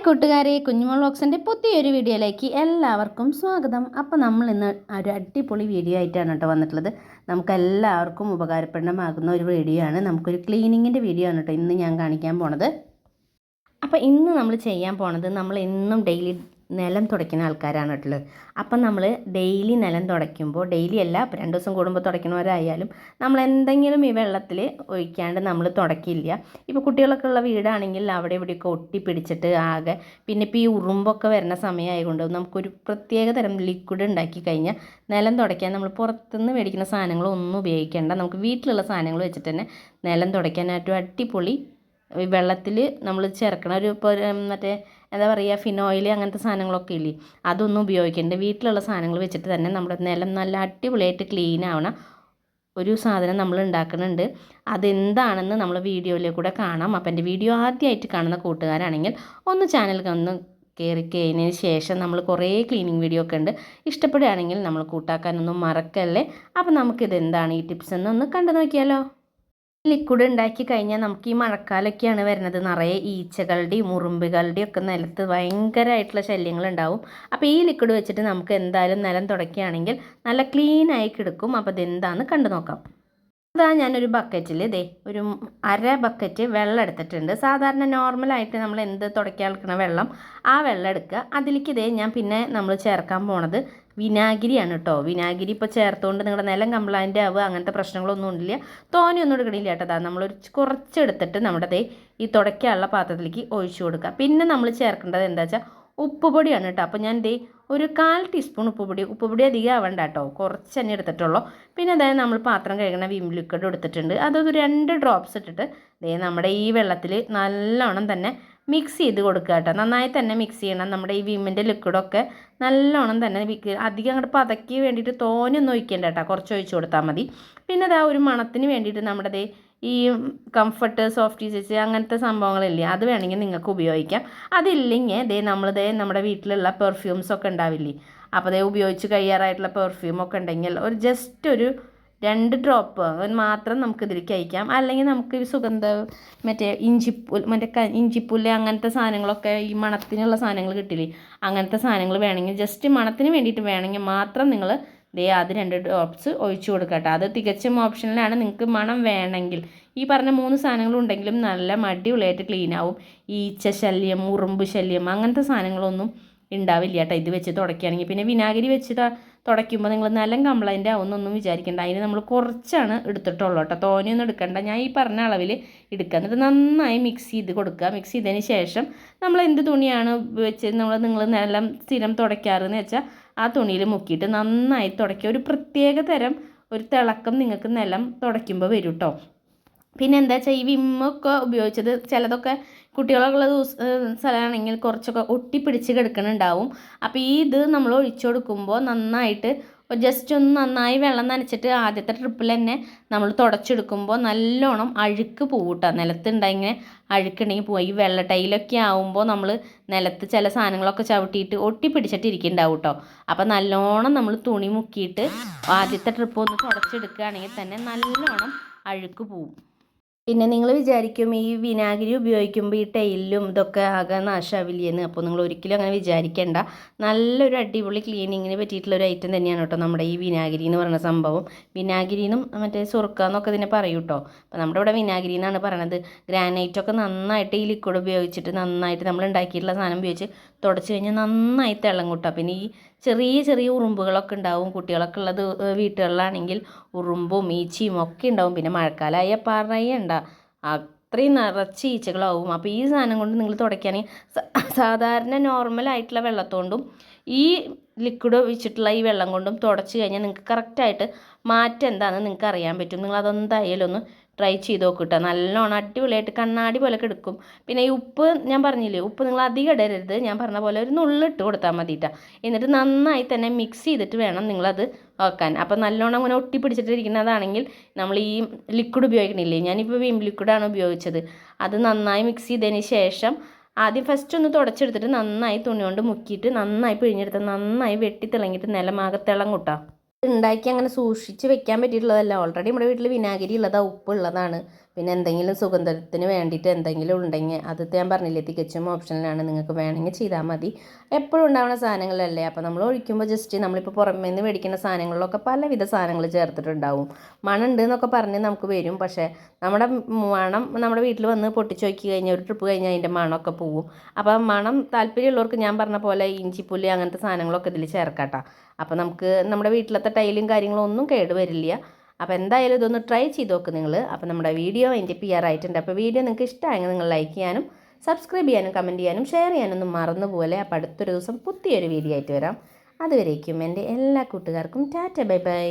കൂട്ടുകാരെ, കുഞ്ഞുമോൾ വ്ളോഗ്സിൻ്റെ പുതിയൊരു വീഡിയോയിലേക്ക് എല്ലാവർക്കും സ്വാഗതം. അപ്പോൾ നമ്മൾ ഇന്ന് ഒരു അടിപൊളി വീഡിയോ ആയിട്ടാണ് കേട്ടോ വന്നിട്ടുള്ളത്. നമുക്ക് എല്ലാവർക്കും ഉപകാരപ്രദമാകുന്ന ഒരു വീഡിയോ ആണ്. നമുക്കൊരു ക്ലീനിങ്ങിൻ്റെ വീഡിയോ ആണ് കേട്ടോ ഇന്ന് ഞാൻ കാണിക്കാൻ പോണത്. അപ്പോൾ ഇന്ന് നമ്മൾ ചെയ്യാൻ പോണത്, നമ്മൾ എന്നും ഡെയിലി നിലം തുടയ്ക്കുന്ന ആൾക്കാരാണ് കേട്ടുള്ളത്. അപ്പം നമ്മൾ ഡെയിലി നിലം തുടയ്ക്കുമ്പോൾ, ഡെയിലി അല്ല, 2 ദിവസം കൂടുമ്പോൾ തുടയ്ക്കണവരായാലും നമ്മൾ എന്തെങ്കിലും ഈ വെള്ളത്തിൽ ഒഴിക്കാണ്ട് നമ്മൾ തുടയ്ക്കില്ല. ഇപ്പോൾ കുട്ടികളൊക്കെ ഉള്ള വീടാണെങ്കിൽ അവിടെ ഇവിടെയൊക്കെ ഒട്ടി പിടിച്ചിട്ട് ആകെ, പിന്നെ ഇപ്പോൾ ഈ ഉറുമ്പൊക്കെ വരുന്ന സമയമായതുകൊണ്ട് നമുക്കൊരു പ്രത്യേക തരം ലിക്വിഡ് ഉണ്ടാക്കി കഴിഞ്ഞാൽ നിലം തുടയ്ക്കാൻ നമ്മൾ പുറത്തുനിന്ന് മേടിക്കുന്ന സാധനങ്ങളൊന്നും ഉപയോഗിക്കേണ്ട. നമുക്ക് വീട്ടിലുള്ള സാധനങ്ങൾ വെച്ചിട്ട് തന്നെ നിലം തുടയ്ക്കാനായിട്ടും അടിപൊളി വെള്ളത്തിൽ നമ്മൾ ചേർക്കണ ഒരു മറ്റേ എന്താ പറയുക, ഫിനോയിൽ അങ്ങനത്തെ സാധനങ്ങളൊക്കെ ഇല്ലേ, അതൊന്നും ഉപയോഗിക്കേണ്ട. വീട്ടിലുള്ള സാധനങ്ങൾ വെച്ചിട്ട് തന്നെ നമ്മുടെ നിലം നല്ല അടിപൊളിയായിട്ട് ക്ലീൻ ആവണം ഒരു സാധനം നമ്മൾ ഉണ്ടാക്കുന്നുണ്ട്. അതെന്താണെന്ന് നമ്മൾ വീഡിയോയിൽ കൂടെ കാണാം. അപ്പം എൻ്റെ വീഡിയോ ആദ്യമായിട്ട് കാണുന്ന കൂട്ടുകാരാണെങ്കിൽ ഒന്ന് ചാനൽ ഒന്ന് കയറി കഴിഞ്ഞതിന് ശേഷം നമ്മൾ കുറേ ക്ലീനിങ് വീഡിയോ ഒക്കെ ഉണ്ട്. ഇഷ്ടപ്പെടുകയാണെങ്കിൽ നമ്മൾ കൂട്ടാക്കാനൊന്നും മറക്കല്ലേ. അപ്പം നമുക്കിതെന്താണ് ഈ ടിപ്സ് എന്നൊന്ന് കണ്ടു നോക്കിയാലോ. ലിക്വിഡ് ഉണ്ടാക്കി കഴിഞ്ഞാൽ നമുക്ക് ഈ മഴക്കാലമൊക്കെയാണ് വരുന്നത്, നിറയെ ഈച്ചകളുടെയും ഉറുമ്പുകളുടെയും ഒക്കെ നിലത്ത് ഭയങ്കരമായിട്ടുള്ള ശല്യങ്ങളുണ്ടാവും. അപ്പോൾ ഈ ലിക്വിഡ് വെച്ചിട്ട് നമുക്ക് എന്തായാലും നിലം തുടയ്ക്കുകയാണെങ്കിൽ നല്ല ക്ലീനായി കിടക്കും. അപ്പോൾ ഇതെന്താണെന്ന് കണ്ടു നോക്കാം. അതാ ഞാനൊരു ബക്കറ്റിൽ ഒരു അര ബക്കറ്റ് വെള്ളം എടുത്തിട്ടുണ്ട്. സാധാരണ നോർമലായിട്ട് നമ്മൾ എന്ത് തുടയ്ക്കാൻ എടുക്കുന്ന വെള്ളം, ആ വെള്ളം എടുക്കുക. അതിലേക്ക് ഞാൻ പിന്നെ നമ്മൾ ചേർക്കാൻ പോണത് വിനാഗിരിയാണ് കേട്ടോ. വിനാഗിരി ഇപ്പോൾ ചേർത്തുകൊണ്ട് നിങ്ങളുടെ നിലം കംപ്ലൈൻ്റ് ആവുക അങ്ങനത്തെ പ്രശ്നങ്ങളൊന്നും ഇല്ല. തോനെയൊന്നും എടുക്കണില്ല കേട്ടോ. നമ്മളൊരു കുറച്ചെടുത്തിട്ട് നമ്മുടെ ഈ തുടയ്ക്കാനുള്ള പാത്രത്തിലേക്ക് ഒഴിച്ചു കൊടുക്കുക. പിന്നെ നമ്മൾ ചേർക്കേണ്ടത് എന്താ വെച്ചാൽ ഉപ്പുപൊടിയാണ് കേട്ടോ. അപ്പോൾ ഞാൻ ഒരു 1/4 ടീസ്പൂൺ ഉപ്പുപൊടി അധികം ആവണ്ട കേട്ടോ, കുറച്ച് തന്നെ എടുത്തിട്ടുള്ളൂ. പിന്നെ അതായത് നമ്മൾ പാത്രം കഴുകണ വിം ലിക്വിഡ് എടുത്തിട്ടുണ്ട്. അതൊരു 2 ഡ്രോപ്സ് ഇട്ടിട്ട് നമ്മുടെ ഈ വെള്ളത്തിൽ നല്ലോണം തന്നെ മിക്സ് ചെയ്ത് കൊടുക്കുക കേട്ടോ. നന്നായി തന്നെ മിക്സ് ചെയ്യണം. നമ്മുടെ ഈ വിമ്മിൻ്റെ ലിക്വിഡൊക്കെ നല്ലോണം തന്നെ അധികം അങ്ങോട്ട് പതക്കി വേണ്ടിയിട്ട് തോനെയൊന്നും ഒഴിക്കേണ്ട കേട്ടോ, കുറച്ച് ഒഴിച്ച് കൊടുത്താൽ മതി. പിന്നെ ഒരു മണത്തിന് വേണ്ടിയിട്ട് നമ്മുടെ ഈ കംഫർട്ട്, സോഫ്റ്റ് ചേച്ചി അങ്ങനത്തെ സംഭവങ്ങളില്ലേ, അത് വേണമെങ്കിൽ നിങ്ങൾക്ക് ഉപയോഗിക്കാം. അതില്ലെങ്കിൽ നമ്മുടെ വീട്ടിലുള്ള പെർഫ്യൂംസൊക്കെ ഉണ്ടാവില്ലേ, അപ്പോൾ ഉപയോഗിച്ച് കഴിയാറായിട്ടുള്ള പെർഫ്യൂമൊക്കെ ഉണ്ടെങ്കിൽ ഒരു ജസ്റ്റ് ഒരു 2 ഡ്രോപ്പ് മാത്രം നമുക്ക് ഇതിലേക്ക് അയക്കാം. അല്ലെങ്കിൽ നമുക്ക് ഈ മറ്റേ ഇഞ്ചിപ്പുല്ല് അങ്ങനത്തെ സാധനങ്ങളൊക്കെ, ഈ മണത്തിനുള്ള സാധനങ്ങൾ കിട്ടില്ലേ, അങ്ങനത്തെ സാധനങ്ങൾ വേണമെങ്കിൽ ജസ്റ്റ് മണത്തിന് വേണ്ടിയിട്ട് വേണമെങ്കിൽ മാത്രം നിങ്ങൾ അത് 2 ഡ്രോപ്സ് ഒഴിച്ചു കൊടുക്കട്ടെ. അത് തികച്ചും ഓപ്ഷനിലാണ്. നിങ്ങൾക്ക് മണം വേണമെങ്കിൽ ഈ പറഞ്ഞ 3 സാധനങ്ങളുണ്ടെങ്കിലും നല്ല അടിപൊളിയായിട്ട് ക്ലീൻ ആവും. ഈച്ച ശല്യം, ഉറുമ്പ് ശല്യം അങ്ങനത്തെ സാധനങ്ങളൊന്നും ഉണ്ടാവില്ല കേട്ടോ ഇത് വെച്ച് തുടയ്ക്കുകയാണെങ്കിൽ. പിന്നെ വിനാഗിരി വെച്ച് തുടയ്ക്കുമ്പോൾ നിങ്ങൾ നിലം കംപ്ലൈൻ്റ് ആവുമെന്നൊന്നും വിചാരിക്കേണ്ട. അതിന് നമ്മൾ കുറച്ചാണ് എടുത്തിട്ടുള്ളൂ കേട്ടോ, തോനെയൊന്നും എടുക്കണ്ട. ഞാൻ ഈ പറഞ്ഞ അളവിൽ എടുക്കുക. എന്നിട്ട് നന്നായി മിക്സ് ചെയ്ത് കൊടുക്കുക. മിക്സ് ചെയ്തതിന് ശേഷം നമ്മൾ എന്ത് തുണിയാണ് വെച്ച് നിങ്ങൾ നിലം സ്ഥിരം തുടയ്ക്കാറെന്ന് വെച്ചാൽ ആ തുണിയിൽ മുക്കിയിട്ട് നന്നായി തുടയ്ക്കുക. ഒരു പ്രത്യേക തരം ഒരു തിളക്കം നിങ്ങൾക്ക് നിലം തുടയ്ക്കുമ്പോൾ വരും കേട്ടോ. പിന്നെ എന്താ വെച്ചാൽ ഈ വിമ്മൊക്കെ ഉപയോഗിച്ചത് ചിലതൊക്കെ കുട്ടികളുള്ള സ്ഥലമാണെങ്കിൽ കുറച്ചൊക്കെ ഒട്ടിപ്പിടിച്ച് കിടക്കുന്നുണ്ടാവും. അപ്പോൾ ഇത് നമ്മൾ ഒഴിച്ചു കൊടുക്കുമ്പോൾ നന്നായിട്ട് ജസ്റ്റ് ഒന്ന് നന്നായി വെള്ളം നനച്ചിട്ട് ആദ്യത്തെ ട്രിപ്പിൽ തന്നെ നമ്മൾ തുടച്ചെടുക്കുമ്പോൾ നല്ലോണം അഴുക്ക് പോകൂട്ടോ. നിലത്തുണ്ടായിങ്ങനെ അഴുക്കുണ്ടെങ്കിൽ പോവും. ഈ വെള്ള ടൈലൊക്കെ ആവുമ്പോൾ നമ്മൾ നിലത്ത് ചില സാധനങ്ങളൊക്കെ ചവിട്ടിയിട്ട് ഒട്ടിപ്പിടിച്ചിട്ട് ഇരിക്കുന്നുണ്ടാവും കേട്ടോ. അപ്പോൾ നല്ലോണം നമ്മൾ തുണി മുക്കിയിട്ട് ആദ്യത്തെ ട്രിപ്പ് ഒന്ന് തുടച്ചെടുക്കുകയാണെങ്കിൽ തന്നെ നല്ലോണം അഴുക്ക് പോവും. പിന്നെ നിങ്ങൾ വിചാരിക്കും ഈ വിനാഗിരി ഉപയോഗിക്കുമ്പോൾ ഈ ടൈലിലും ഇതൊക്കെ ആകെ നാശാവില്ലേന്ന്. അപ്പോൾ നിങ്ങൾ ഒരിക്കലും അങ്ങനെ വിചാരിക്കേണ്ട. നല്ലൊരു അടിപൊളി ക്ലീനിങ്ങിന് പറ്റിയിട്ടുള്ളൊരു ഐറ്റം തന്നെയാണ് കേട്ടോ നമ്മുടെ ഈ വിനാഗിരി എന്ന് പറയുന്ന സംഭവം. വിനാഗിരിന്നും മറ്റേ സുറുക്ക എന്നൊക്കെ ഇതിനെ പറയും കേട്ടോ. അപ്പോൾ നമ്മുടെ ഇവിടെ വിനാഗിരി എന്നാണ് പറയണത്. ഗ്രാനൈറ്റൊക്കെ നന്നായിട്ട് ഈ ലിക്വിഡ് ഉപയോഗിച്ചിട്ട് നന്നായിട്ട് നമ്മൾ ഉണ്ടാക്കിയിട്ടുള്ള സാധനം ഉപയോഗിച്ച് തുടച്ച് കഴിഞ്ഞാൽ നന്നായി തിളങ്ങും കേട്ടോ. പിന്നെ ഈ ചെറിയ ചെറിയ ഉറുമ്പുകളൊക്കെ ഉണ്ടാവും. കുട്ടികളൊക്കെ ഉള്ളത് വീട്ടുകളിലാണെങ്കിൽ ഉറുമ്പും ഈച്ചയും ഒക്കെ ഉണ്ടാവും. പിന്നെ മഴക്കാലമായ പറയണ്ട, അത്രയും നിറച്ച് ഈച്ചകളാവും. അപ്പോൾ ഈ സാധനം കൊണ്ട് നിങ്ങൾ തുടയ്ക്കുകയാണെങ്കിൽ സാധാരണ നോർമലായിട്ടുള്ള വെള്ളത്തോണ്ടും ഈ ലിക്വിഡ് ഒഴിച്ചിട്ടുള്ള ഈ വെള്ളം കൊണ്ടും തുടച്ച് കഴിഞ്ഞാൽ നിങ്ങൾക്ക് കറക്റ്റായിട്ട് മാറ്റം എന്താണെന്ന് നിങ്ങൾക്ക് അറിയാൻ പറ്റും. നിങ്ങൾ അതെന്തായാലും ഒന്ന് ട്രൈ ചെയ്ത് നോക്കിട്ടോ. നല്ലോണം അടിപൊളിയായിട്ട് കണ്ണാടി പോലെ എടുക്കും. പിന്നെ ഈ ഉപ്പ് ഞാൻ പറഞ്ഞില്ലേ, ഉപ്പ് നിങ്ങൾ അധികം ഇടരുത്. ഞാൻ പറഞ്ഞ പോലെ ഒരു നുള്ളിട്ട് കൊടുത്താൽ മതിയിട്ടാ. എന്നിട്ട് നന്നായി തന്നെ മിക്സ് ചെയ്തിട്ട് വേണം നിങ്ങളത് വെക്കാൻ. അപ്പോൾ നല്ലോണം അങ്ങനെ ഒട്ടിപ്പിടിച്ചിട്ടിരിക്കുന്നതാണെങ്കിൽ നമ്മൾ ഈ ലിക്വിഡ് ഉപയോഗിക്കണില്ലേ, ഞാനിപ്പോൾ വിം ലിക്വിഡാണ് ഉപയോഗിച്ചത്. അത് നന്നായി മിക്സ് ചെയ്തതിന് ശേഷം ആദ്യം ഫസ്റ്റ് ഒന്ന് തുടച്ചെടുത്തിട്ട് നന്നായി തുണി കൊണ്ട് മുക്കിയിട്ട് നന്നായി പിഴിഞ്ഞെടുത്ത് നന്നായി വെട്ടി തിളങ്ങിയിട്ട് നിലമാകെ തിളങ്ങൂട്ടാ. ഉണ്ടാക്കി അങ്ങനെ സൂക്ഷിച്ച് വെക്കാൻ പറ്റിയിട്ടുള്ളതല്ല. ഓൾറെഡി നമ്മുടെ വീട്ടിൽ വിനാഗിരി ഉള്ളതാണ്, ഉപ്പ് ഉള്ളതാണ്. പിന്നെ എന്തെങ്കിലും സുഗന്ധത്തിന് വേണ്ടിയിട്ട് എന്തെങ്കിലും ഉണ്ടെങ്കിൽ അത് ഞാൻ പറഞ്ഞില്ലേ തികച്ചും ഓപ്ഷനിലാണ്, നിങ്ങൾക്ക് വേണമെങ്കിൽ ചെയ്താൽ മതി. എപ്പോഴും ഉണ്ടാവുന്ന സാധനങ്ങളല്ലേ, അപ്പോൾ നമ്മൾ ഒഴിക്കുമ്പോൾ ജസ്റ്റ് നമ്മളിപ്പോൾ പുറമേ നിന്ന് മേടിക്കുന്ന സാധനങ്ങളിലൊക്കെ പലവിധ സാധനങ്ങൾ ചേർത്തിട്ടുണ്ടാവും. മണം ഉണ്ട് എന്നൊക്കെ പറഞ്ഞ് നമുക്ക് വരും, പക്ഷേ നമ്മുടെ മണം നമ്മുടെ വീട്ടിൽ വന്ന് പൊട്ടിച്ച് നോക്കി കഴിഞ്ഞാൽ ഒരു ട്രിപ്പ് കഴിഞ്ഞാൽ അതിൻ്റെ മണമൊക്കെ പോവും. അപ്പോൾ മണം താല്പര്യമുള്ളവർക്ക് ഞാൻ പറഞ്ഞ പോലെ ഇഞ്ചിപ്പുല്ല് അങ്ങനത്തെ സാധനങ്ങളൊക്കെ ഇതിൽ ചേർക്കാട്ടോ. അപ്പോൾ നമുക്ക് നമ്മുടെ വീട്ടിലത്തെ ടൈലും കാര്യങ്ങളും ഒന്നും കേടുവരില്ല. അപ്പോൾ എന്തായാലും ഇതൊന്ന് ട്രൈ ചെയ്ത് നോക്ക് നിങ്ങൾ. അപ്പോൾ നമ്മുടെ വീഡിയോ അതിൻ്റെ ചെയ്യാറായിട്ടുണ്ട്. അപ്പോൾ വീഡിയോ നിങ്ങൾക്ക് ഇഷ്ടമായെങ്കിൽ നിങ്ങൾ ലൈക്ക് ചെയ്യാനും സബ്സ്ക്രൈബ് ചെയ്യാനും കമൻറ്റ് ചെയ്യാനും ഷെയർ ചെയ്യാനൊന്നും മറന്നുപോലെ. അപ്പോൾ അടുത്തൊരു ദിവസം പുതിയൊരു വീഡിയോ ആയിട്ട് വരാം. അതുവരേക്കും എൻ്റെ എല്ലാ കൂട്ടുകാർക്കും ടാറ്റ ബൈ ബൈ.